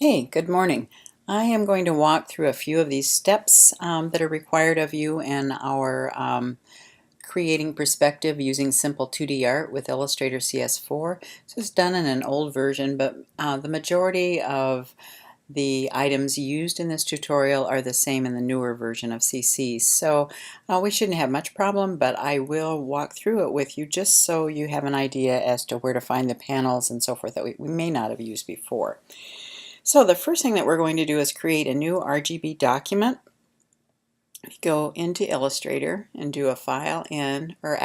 Hey, good morning. I am going to walk through a few of these steps that are required of you in our creating perspective using simple 2D art with Illustrator CS4. This is done in an old version, but the majority of the items used in this tutorial are the same in the newer version of CC. So we shouldn't have much problem, but I will walk through it with you just so you have an idea as to where to find the panels and so forth that we may not have used before. So the first thing that we're going to do is create a new RGB document. Go into Illustrator and do a File in, or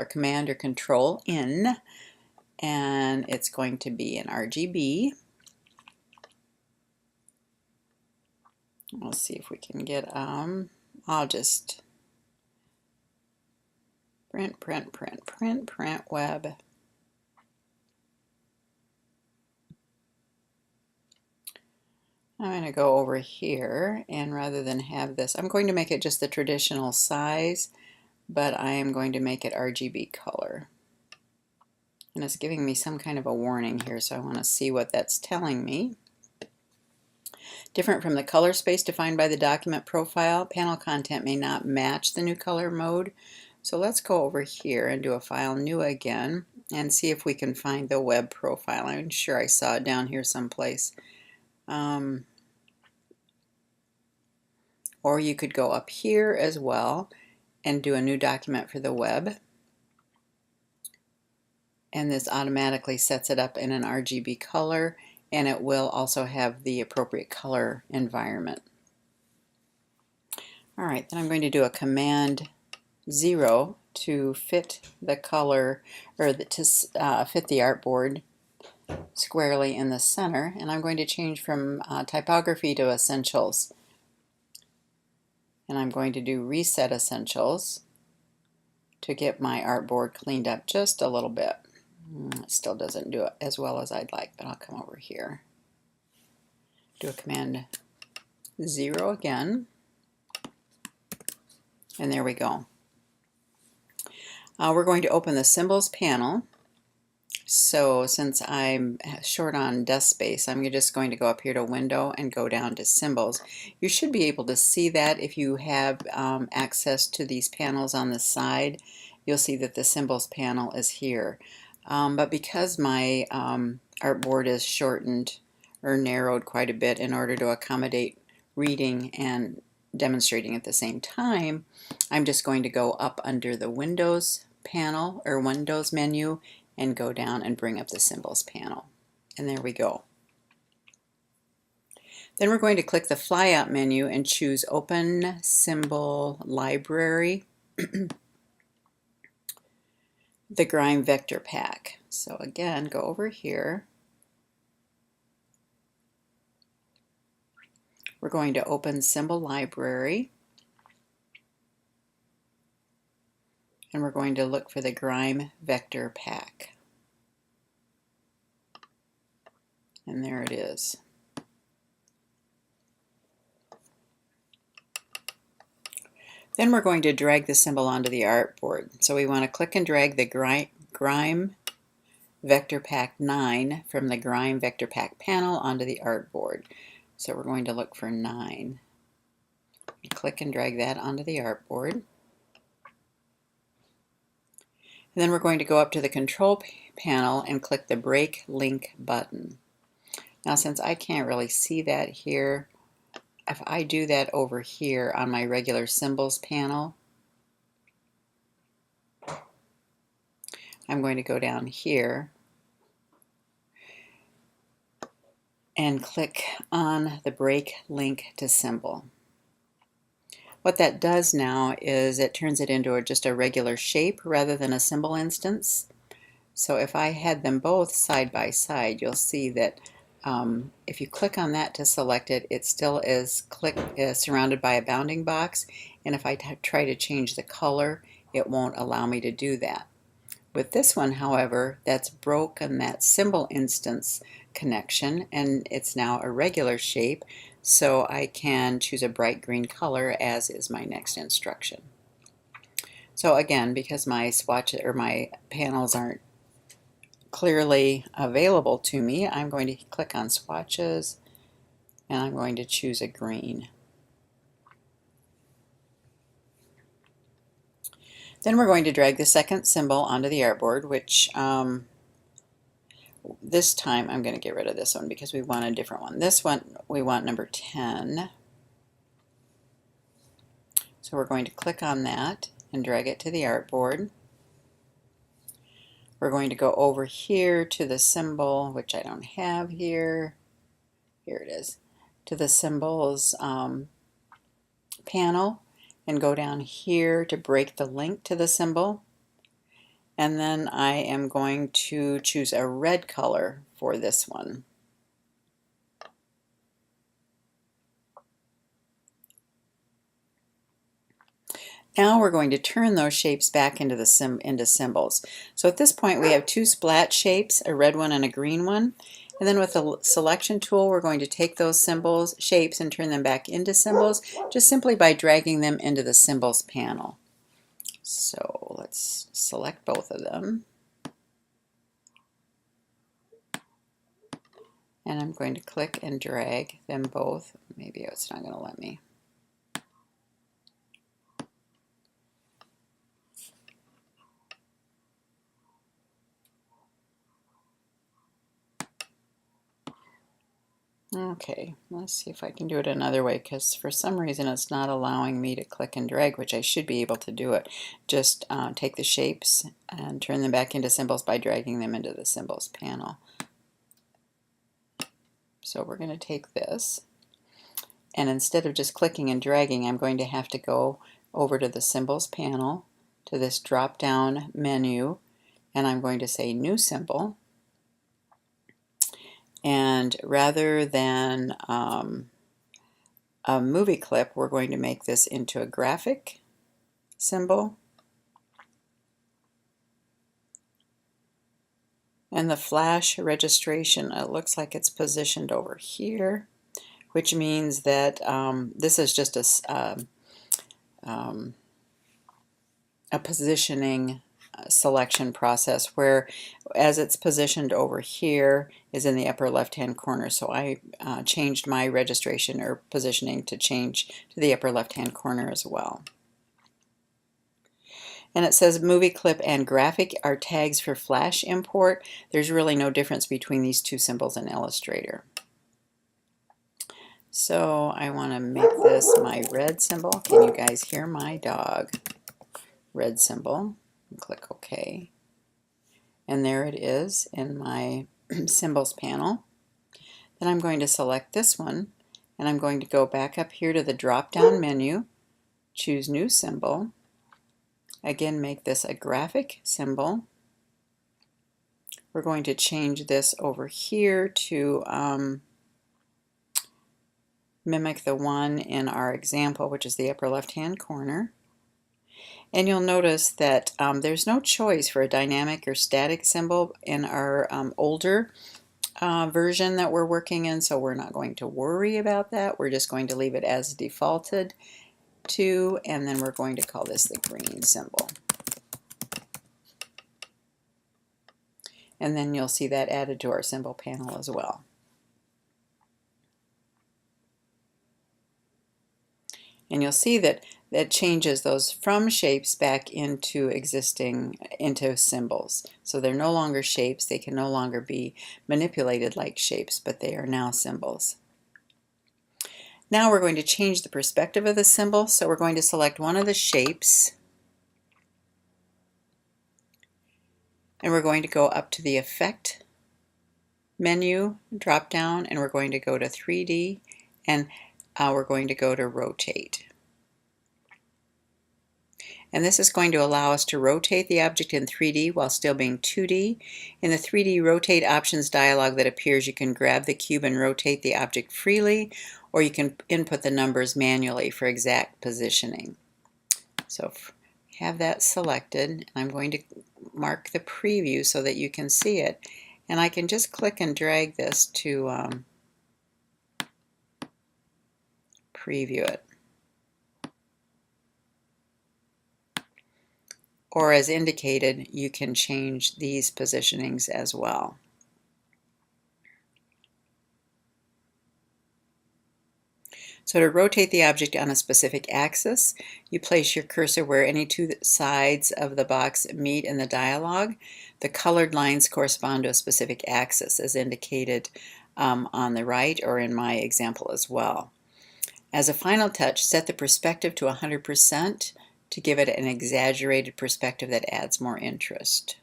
Command or Control in, and it's going to be an RGB. We'll see if we can get, I'll just print web. I'm going to go over here, and rather than have this, I'm going to make it just the traditional size, but I am going to make it RGB color. And it's giving me some kind of a warning here, so I want to see what that's telling me. Different from the color space defined by the document profile, panel content may not match the new color mode. So let's go over here and do a File New again and see if we can find the web profile. I'm sure I saw it down here someplace. Or you could go up here as well and do a new document for the web. And this automatically sets it up in an RGB color, and it will also have the appropriate color environment. Alright, then I'm going to do a Command 0 to fit the color, or to fit the artboard squarely in the center, and I'm going to change from typography to essentials. And I'm going to do Reset Essentials to get my artboard cleaned up just a little bit. It still doesn't do it as well as I'd like, but I'll come over here. Do a Command 0 again. And there we go. We're going to open the Symbols panel. So since I'm short on desk space, I'm just going to go up here to Window and go down to Symbols. You should be able to see that if you have access to these panels on the side. You'll see that the Symbols panel is here. But because my artboard is shortened or narrowed quite a bit in order to accommodate reading and demonstrating at the same time, I'm just going to go up under the Windows panel or Windows menu and go down and bring up the Symbols panel. And there we go. Then we're going to click the flyout menu and choose Open Symbol Library, the Grime Vector Pack. So again, go over here. We're going to open Symbol Library, and we're going to look for the Grime Vector Pack. And there it is. Then we're going to drag the symbol onto the artboard. So we want to click and drag the Grime Vector Pack 9 from the Grime Vector Pack panel onto the artboard. So we're going to look for 9. Click and drag that onto the artboard. And then we're going to go up to the Control panel and click the Break Link button. Now since I can't really see that here, if I do that over here on my regular Symbols panel, I'm going to go down here and click on the Break Link to Symbol. What that does now is it turns it into just a regular shape rather than a symbol instance. So if I had them both side by side, you'll see that if you click on that to select it, it still is surrounded by a bounding box, and if I try to change the color, it won't allow me to do that. With this one, however, that's broken that symbol instance connection, and it's now a regular shape, so I can choose a bright green color as is my next instruction. So again, because my swatch or my panels aren't clearly available to me, I'm going to click on swatches and I'm going to choose a green. Then we're going to drag the second symbol onto the artboard, which this time I'm going to get rid of this one because we want a different one. This one we want number 10. So we're going to click on that and drag it to the artboard. We're going to go over here to the symbol, which I don't have here. Here it is. To the symbols panel and go down here to break the link to the symbol. And then I am going to choose a red color for this one. Now we're going to turn those shapes back into symbols. So at this point we have two splat shapes, a red one and a green one. And then with the selection tool we're going to take those shapes and turn them back into symbols just simply by dragging them into the symbols panel. So let's select both of them. And I'm going to click and drag them both. Maybe it's not going to let me. Okay, let's see if I can do it another way, because for some reason it's not allowing me to click and drag, which I should be able to do it. Just take the shapes and turn them back into symbols by dragging them into the symbols panel. So we're going to take this, and instead of just clicking and dragging, I'm going to have to go over to the symbols panel, to this drop down menu, and I'm going to say new symbol. And rather than a movie clip, we're going to make this into a graphic symbol. And the flash registration, it looks like it's positioned over here, which means that this is just a positioning selection process, where as it's positioned over here is in the upper left hand corner. So I changed my registration or positioning to change to the upper left hand corner as well. And it says movie clip and graphic are tags for flash import. There's really no difference between these two symbols in Illustrator. So I want to make this my red symbol. Can you guys hear my dog? Red symbol. Click OK. And there it is in my symbols panel. Then I'm going to select this one, and I'm going to go back up here to the drop down menu, choose new symbol. Again, make this a graphic symbol. We're going to change this over here to mimic the one in our example, which is the upper left hand corner. And you'll notice that there's no choice for a dynamic or static symbol in our older version that we're working in, so we're not going to worry about that. We're just going to leave it as defaulted to, and then we're going to call this the green symbol. And then you'll see that added to our symbol panel as well. And you'll see that that changes those from shapes back into symbols. So they're no longer shapes, they can no longer be manipulated like shapes, but they are now symbols. Now we're going to change the perspective of the symbol, so we're going to select one of the shapes, and we're going to go up to the Effect menu, drop down, and we're going to go to 3D, and we're going to go to Rotate. And this is going to allow us to rotate the object in 3D while still being 2D. In the 3D Rotate Options dialog that appears, you can grab the cube and rotate the object freely, or you can input the numbers manually for exact positioning. So have that selected. I'm going to mark the preview so that you can see it. And I can just click and drag this to preview it. or as indicated, you can change these positionings as well. So to rotate the object on a specific axis, you place your cursor where any two sides of the box meet in the dialog. The colored lines correspond to a specific axis as indicated on the right, or in my example as well. As a final touch, set the perspective to 100% to give it an exaggerated perspective that adds more interest.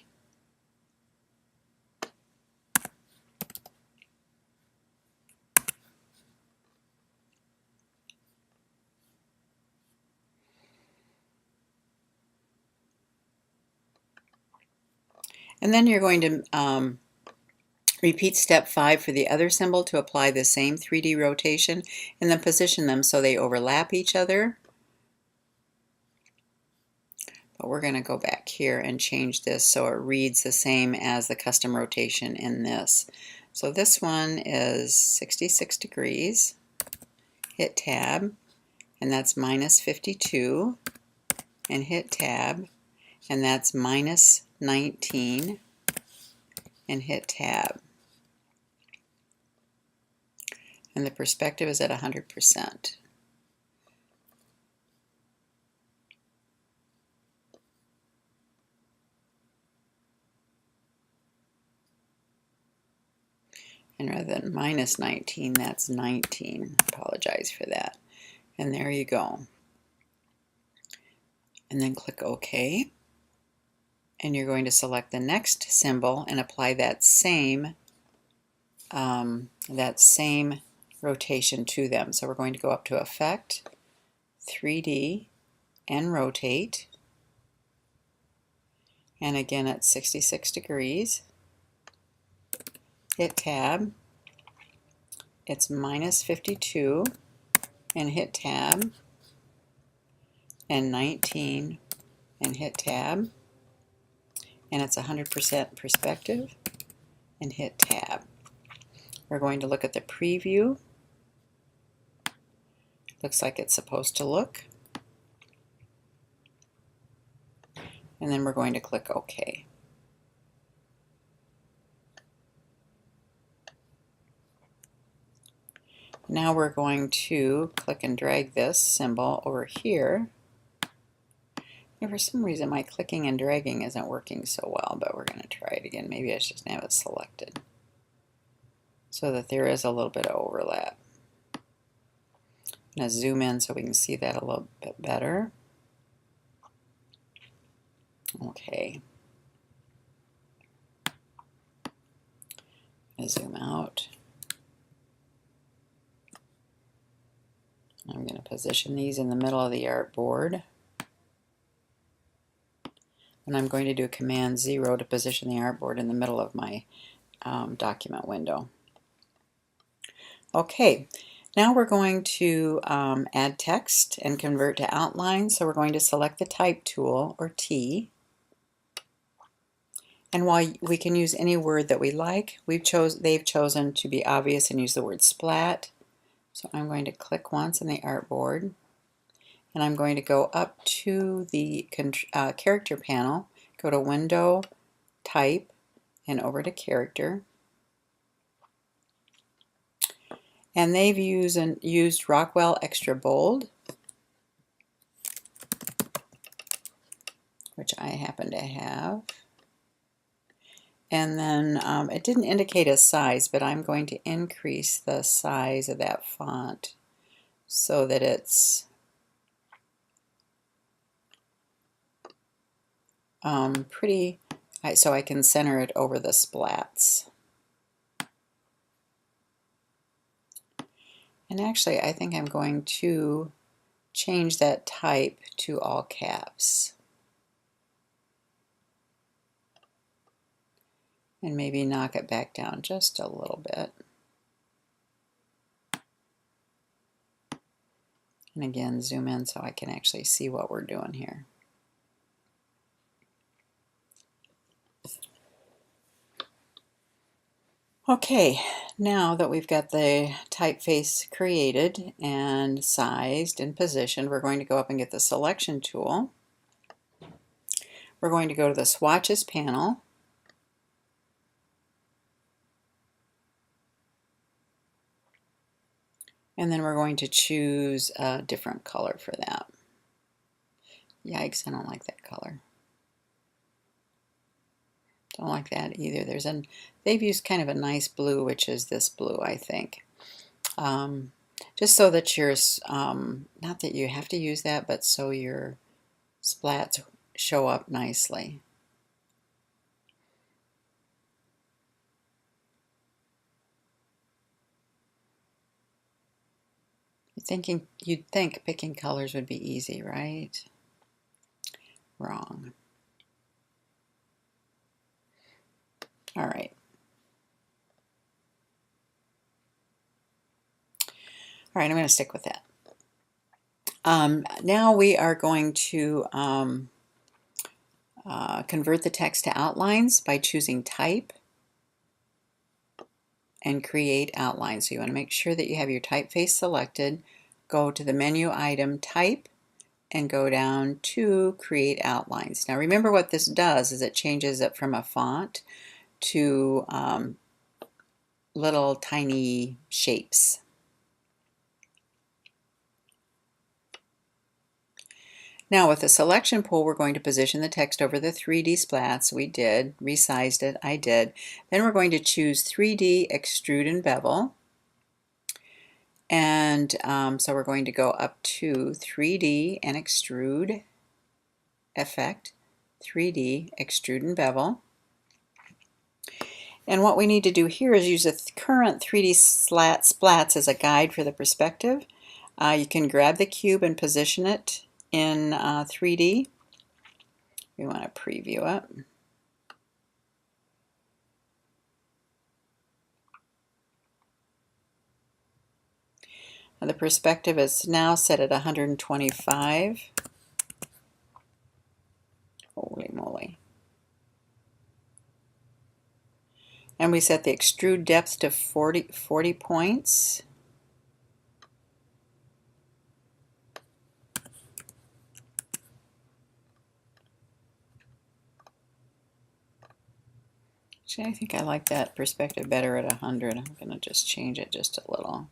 And then you're going to repeat step 5 for the other symbol to apply the same 3D rotation, and then position them so they overlap each other. But we're going to go back here and change this so it reads the same as the custom rotation in this. So this one is 66 degrees. Hit tab, and that's minus 52, and hit tab, and that's minus 19, and hit tab. And the perspective is at 100%. And rather than minus 19, that's 19. Apologize for that. And there you go. And then click OK. And you're going to select the next symbol and apply that same rotation to them. So we're going to go up to Effect, 3D, and Rotate. And again at 66 degrees. Hit tab, it's minus 52, and hit tab, and 19, and hit tab, and it's 100% perspective, and hit tab. We're going to look at the preview. Looks like it's supposed to look. And then we're going to click OK. Now we're going to click and drag this symbol over here. And for some reason my clicking and dragging isn't working so well, but we're going to try it again. Maybe I should just have it selected so that there is a little bit of overlap. I'm going to zoom in so we can see that a little bit better. Okay. I'm going to zoom out. I'm going to position these in the middle of the artboard. And I'm going to do Command 0 to position the artboard in the middle of my document window. Okay, now we're going to add text and convert to outline. So we're going to select the Type tool, or T. And while we can use any word that we like, they've chosen to be obvious and use the word splat. So I'm going to click once on the artboard, and I'm going to go up to the character panel, go to Window, Type, and over to Character. And they've used Rockwell Extra Bold, which I happen to have. And then it didn't indicate a size, but I'm going to increase the size of that font so that it's pretty, so I can center it over the splats. And actually, I think I'm going to change that type to all caps. And maybe knock it back down just a little bit. And again, zoom in so I can actually see what we're doing here. Okay, now that we've got the typeface created and sized and positioned, we're going to go up and get the selection tool. we're going to go to the Swatches panel. And then we're going to choose a different color for that. Yikes, I don't like that color. Don't like that either. They've used kind of a nice blue, which is this blue, I think. Just so that yours, not that you have to use that, but so your splats show up nicely. You'd think picking colors would be easy, right? Wrong. All right. All right, I'm going to stick with that. Now we are going to convert the text to outlines by choosing Type and Create Outline. So you want to make sure that you have your typeface selected. Go to the menu item Type and go down to Create Outlines. Now remember what this does is it changes it from a font to little tiny shapes. Now with the selection pool, we're going to position the text over the 3D splats. We did, resized it, I did. Then we're going to choose 3D Extrude and Bevel. And so we're going to go up to 3D and Extrude Effect, 3D Extrude and Bevel. And what we need to do here is use the current 3D splats as a guide for the perspective. You can grab the cube and position it in 3D. We want to preview it. Now the perspective is now set at 125. Holy moly. And we set the extrude depth to 40 points. Actually, I think I like that perspective better at 100. I'm going to just change it just a little.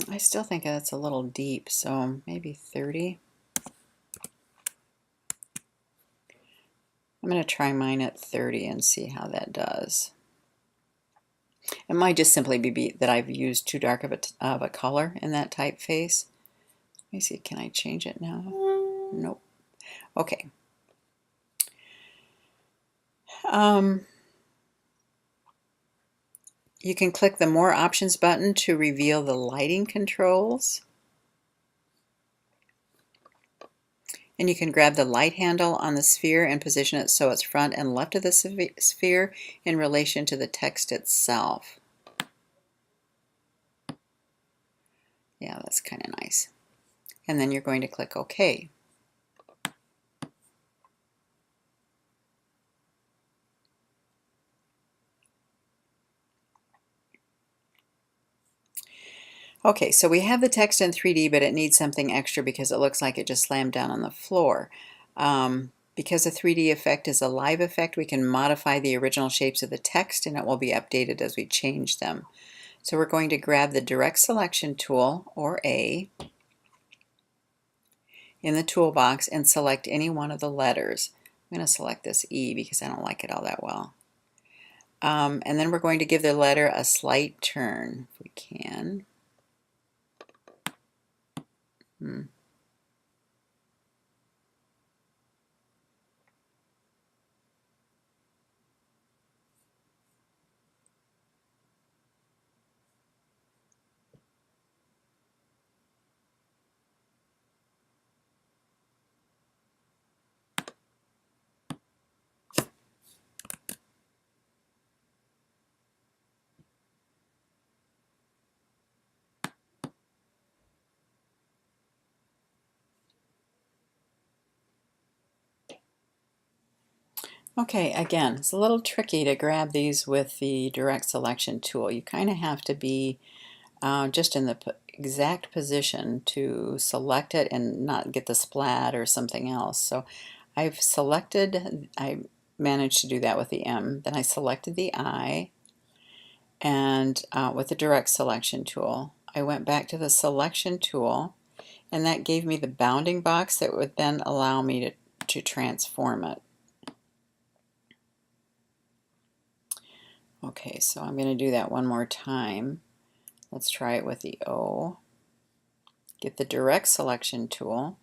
I still think that's a little deep, so maybe 30. I'm going to try mine at 30 and see how that does. It might just simply be that I've used too dark of a color in that typeface. Let me see, can I change it now? Nope. Okay. You can click the More Options button to reveal the lighting controls. And you can grab the light handle on the sphere and position it so it's front and left of the sphere in relation to the text itself. Yeah, that's kind of nice. And then you're going to click OK. Okay, so we have the text in 3D, but it needs something extra because it looks like it just slammed down on the floor. Because the 3D effect is a live effect, we can modify the original shapes of the text and it will be updated as we change them. So we're going to grab the Direct Selection tool, or A, in the toolbox and select any one of the letters. I'm going to select this E because I don't like it all that well. And then we're going to give the letter a slight turn, if we can. Okay, again, it's a little tricky to grab these with the direct selection tool. You kind of have to be just in the exact position to select it and not get the splat or something else. So I've selected, I managed to do that with the M, then I selected the I, and with the direct selection tool, I went back to the selection tool, and that gave me the bounding box that would then allow me to transform it. Okay, so I'm going to do that one more time. Let's try it with the O. Get the direct selection tool,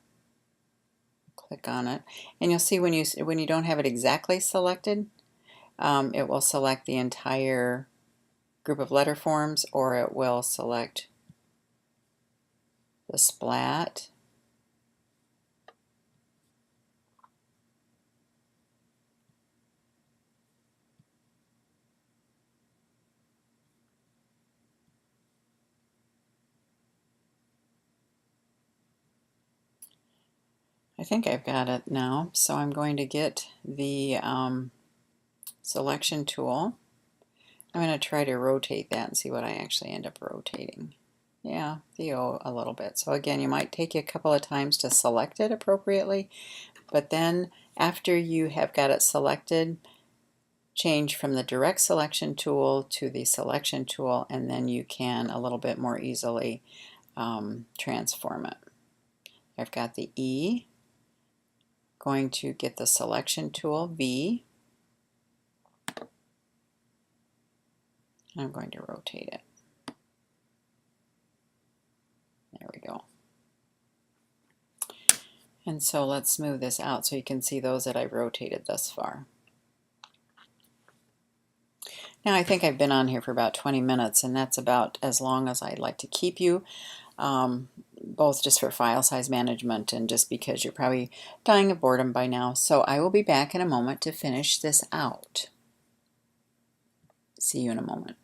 click on it, and you'll see when you don't have it exactly selected, it will select the entire group of letter forms, or it will select the splat. I think I've got it now, so I'm going to get the selection tool. I'm going to try to rotate that and see what I actually end up rotating. Yeah, the O a little bit. So again, you might take you a couple of times to select it appropriately, but then after you have got it selected, change from the direct selection tool to the selection tool, and then you can a little bit more easily transform it. I've got the E, going to get the selection tool, V, and I'm going to rotate it. There we go. And so let's smooth this out so you can see those that I've rotated thus far. Now I think I've been on here for about 20 minutes, and that's about as long as I'd like to keep you, both just for file size management and just because you're probably dying of boredom by now. So I will be back in a moment to finish this out. See you in a moment.